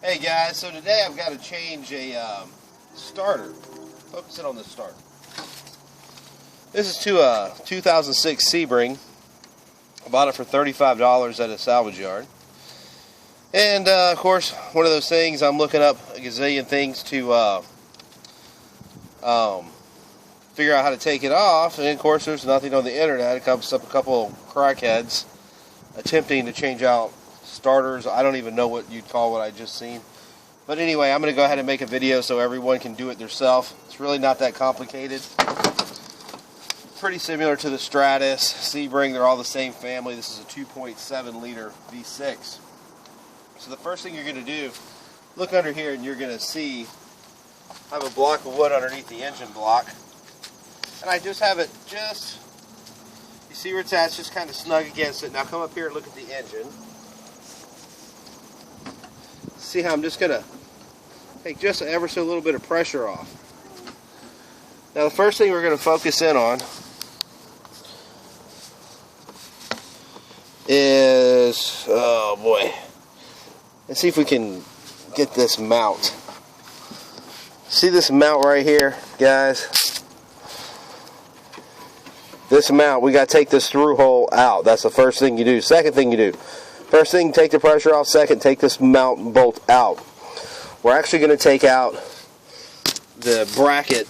Hey guys, so today I've got to change a starter. Focusing on the starter. This is to a 2006 Sebring. I bought it for $35 at a salvage yard. And of course, one of those things, I'm looking up a gazillion things to figure out how to take it off. And of course, there's nothing on the internet. It comes up a couple of crackheads attempting to change out starters. I don't even know what you'd call what I just seen. But anyway, I'm going to go ahead and make a video so everyone can do it themselves. It's really not that complicated. Pretty similar to the Stratus, Sebring, they're all the same family. This is a 2.7 liter V6. So the first thing you're going to do, look under here and you're going to see I have a block of wood underneath the engine block. And I just have it you see where it's at, it's just kind of snug against it. Now come up here and look at the engine. See how I'm just going to take just ever so little bit of pressure off. Now the first thing we're going to focus in on is, oh boy, let's see if we can get this mount. See this mount right here, guys? This mount, we got to take this through hole out. That's the first thing you do. Second thing you do, first thing, take the pressure off. Second, take this mount bolt out. We're actually going to take out the bracket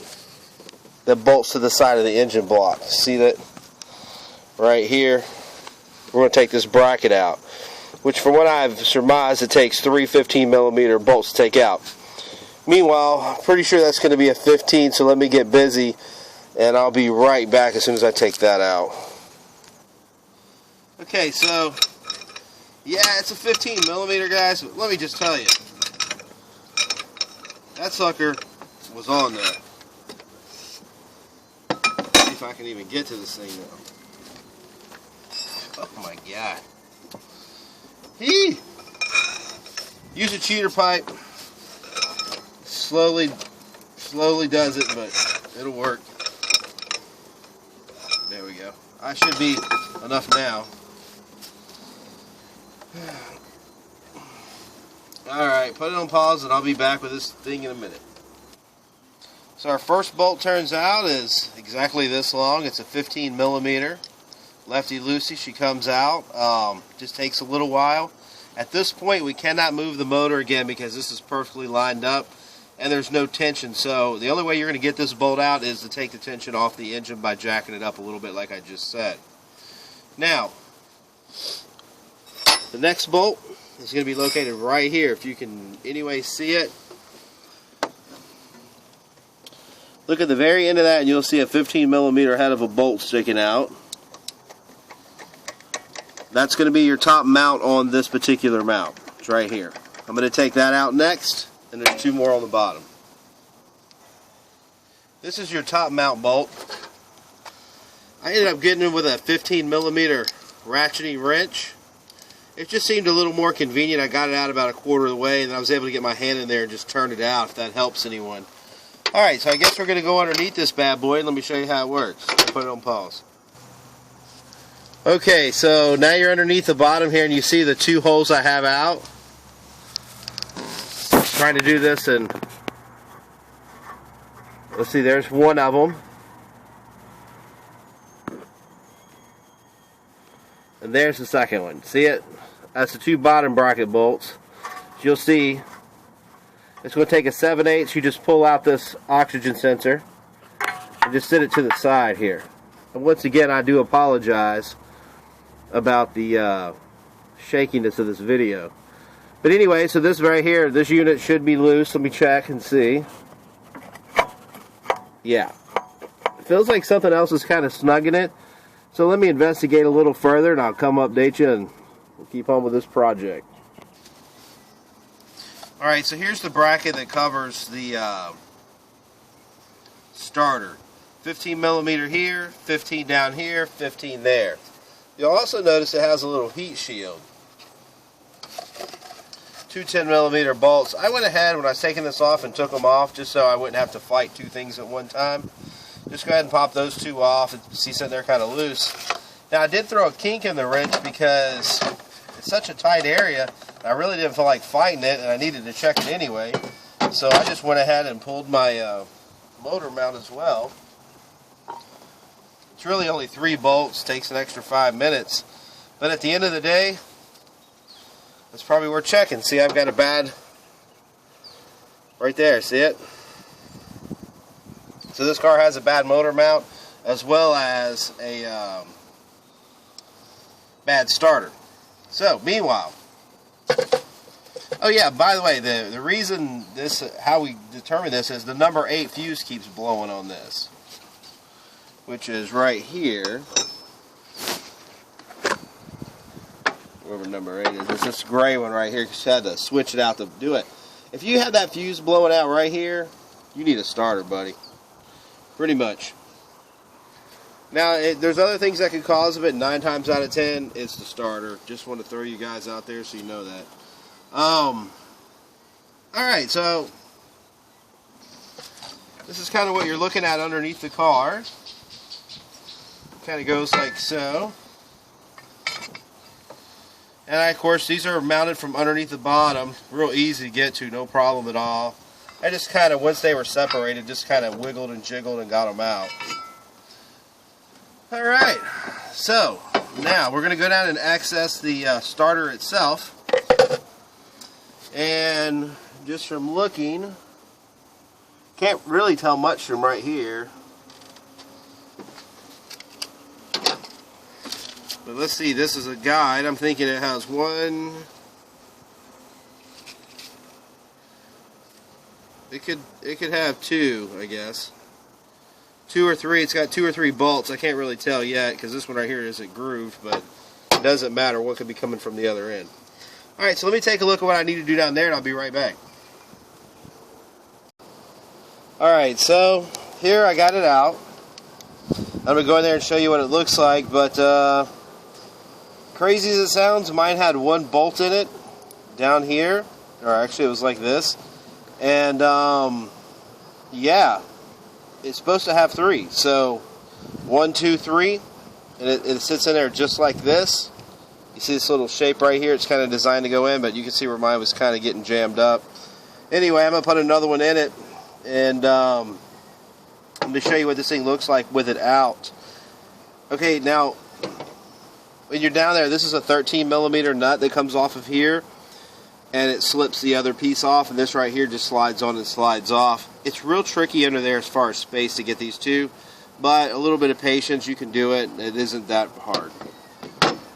that bolts to the side of the engine block. See that right here? We're going to take this bracket out, which from what I've surmised, it takes 3 15mm bolts to take out. Meanwhile, I'm pretty sure that's going to be a 15, so let me get busy and I'll be right back as soon as I take that out. Okay, so yeah, it's a 15mm, guys, but let me just tell you, that sucker was on there. Let's see if I can even get to this thing now. Oh my god. Use a cheater pipe. Slowly does it, but it'll work. There we go. I should be enough now. Alright, put it on pause and I'll be back with this thing in a minute. So our first bolt turns out is exactly this long. It's a 15mm. Lefty loosey, she comes out. Just takes a little while. At this point we cannot move the motor again because this is perfectly lined up and there's no tension. So the only way you're going to get this bolt out is to take the tension off the engine by jacking it up a little bit like I just said. Now, the next bolt is going to be located right here, if you can anyway see it. Look at the very end of that and you'll see a 15mm head of a bolt sticking out. That's going to be your top mount on this particular mount. It's right here. I'm going to take that out next, and there's 2 more on the bottom. This is your top mount bolt. I ended up getting it with a 15mm ratcheting wrench. It just seemed a little more convenient. I got it out about a quarter of the way, and I was able to get my hand in there and just turn it out, if that helps anyone. Alright, so I guess we're going to go underneath this bad boy, and let me show you how it works. Put it on pause. Okay, so now you're underneath the bottom here and you see the 2 holes I have out. Trying to do this, and let's see, there's one of them. And there's the second one. See it? That's the 2 bottom bracket bolts. As you'll see, it's going to take a 7/8. You just pull out this oxygen sensor and just sit it to the side here. And once again, I do apologize about the shakiness of this video. But anyway, so this right here, this unit should be loose. Let me check and see. Yeah. It feels like something else is kind of snugging it. So let me investigate a little further and I'll come update you and we'll keep on with this project. Alright, so here's the bracket that covers the starter. 15mm here, 15 down here, 15 there. You'll also notice it has a little heat shield. 2 10mm bolts. I went ahead when I was taking this off and took them off just so I wouldn't have to fight 2 things at one time. Just go ahead and pop those 2 off. See, so they're kind of loose. Now I did throw a kink in the wrench because it's such a tight area. I really didn't feel like fighting it, and I needed to check it anyway. So I just went ahead and pulled my motor mount as well. It's really only 3 bolts, takes an extra 5 minutes. But at the end of the day, it's probably worth checking. See, I've got a bad, right there, see it? So this car has a bad motor mount as well as a bad starter. So, meanwhile, oh yeah, by the way, the reason this, how we determine this is the number 8 fuse keeps blowing on this, which is right here. Whatever number 8 is. It's this gray one right here because you had to switch it out to do it. If you have that fuse blowing out right here, you need a starter, buddy. Pretty much. Now, there's other things that could cause it. 9 times out of 10, it's the starter. Just want to throw you guys out there so you know that. Alright, so this is kind of what you're looking at underneath the car. Kind of goes like so. And of course, these are mounted from underneath the bottom. Real easy to get to, no problem at all. I just kind of, once they were separated, just kind of wiggled and jiggled and got them out. Alright, so now we're going to go down and access the starter itself. And just from looking, can't really tell much from right here. But let's see, this is a guide. I'm thinking it has one. It could have 2, I guess. 2 or 3. It's got 2 or 3 bolts. I can't really tell yet because this one right here isn't grooved, but it doesn't matter. What could be coming from the other end. Alright, so let me take a look at what I need to do down there and I'll be right back. Alright, so here I got it out. I'm going to go in there and show you what it looks like, but crazy as it sounds, mine had 1 bolt in it down here, or actually it was like this, and yeah, it's supposed to have 3, so 1, 2, 3, and it sits in there just like this. You see this little shape right here, it's kind of designed to go in, but you can see where mine was kind of getting jammed up. Anyway, I'm going to put another one in it, and I'm going to show you what this thing looks like with it out. Okay, now when you're down there, this is a 13mm nut that comes off of here, and it slips the other piece off, and this right here just slides on and slides off. It's real tricky under there as far as space to get these two, but a little bit of patience, you can do it. It isn't that hard.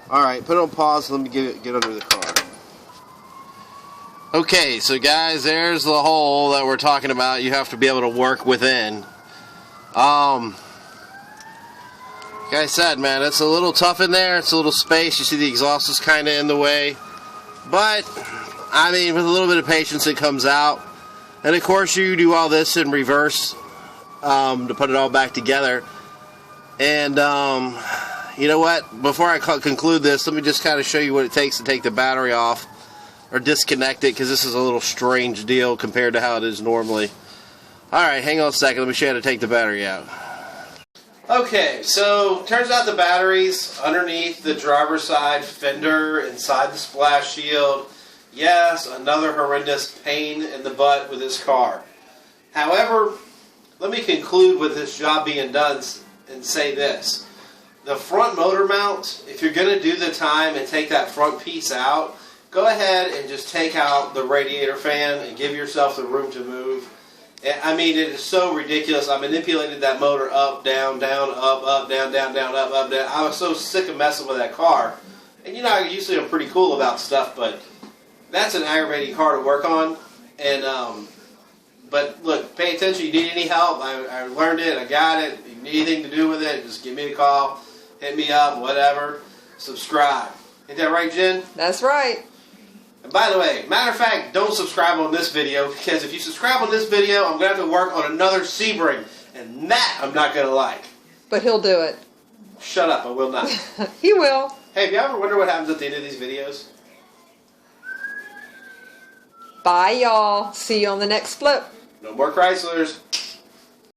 Alright, put it on pause, let me get under the car. Okay, so guys, there's the hole that we're talking about. You have to be able to work within. Like I said, man, it's a little tough in there. It's a little space. You see the exhaust is kind of in the way. But, I mean, with a little bit of patience, it comes out. And, of course, you do all this in reverse to put it all back together. And, you know what? Before I conclude this, let me just kind of show you what it takes to take the battery off or disconnect it, because this is a little strange deal compared to how it is normally. Alright, hang on a second. Let me show you how to take the battery out. Okay, so turns out the battery's underneath the driver's side fender, inside the splash shield. Yes, another horrendous pain in the butt with this car. However, let me conclude with this job being done and say this. The front motor mount, if you're going to do the time and take that front piece out, go ahead and just take out the radiator fan and give yourself the room to move. I mean, it is so ridiculous. I manipulated that motor up, down, down, up, down, down, down, up, down. I was so sick of messing with that car. And you know, usually I'm pretty cool about stuff, but that's an aggravating car to work on. And but look, pay attention. You need any help? I learned it. I got it. If you need anything to do with it, just give me a call. Hit me up, whatever. Subscribe. Ain't that right, Jen? That's right. And by the way, matter of fact, don't subscribe on this video, because if you subscribe on this video, I'm going to have to work on another Sebring, and that I'm not going to like. But he'll do it. Shut up, I will not. He will. Hey, have you ever wondered what happens at the end of these videos? Bye, y'all. See you on the next flip. No more Chryslers.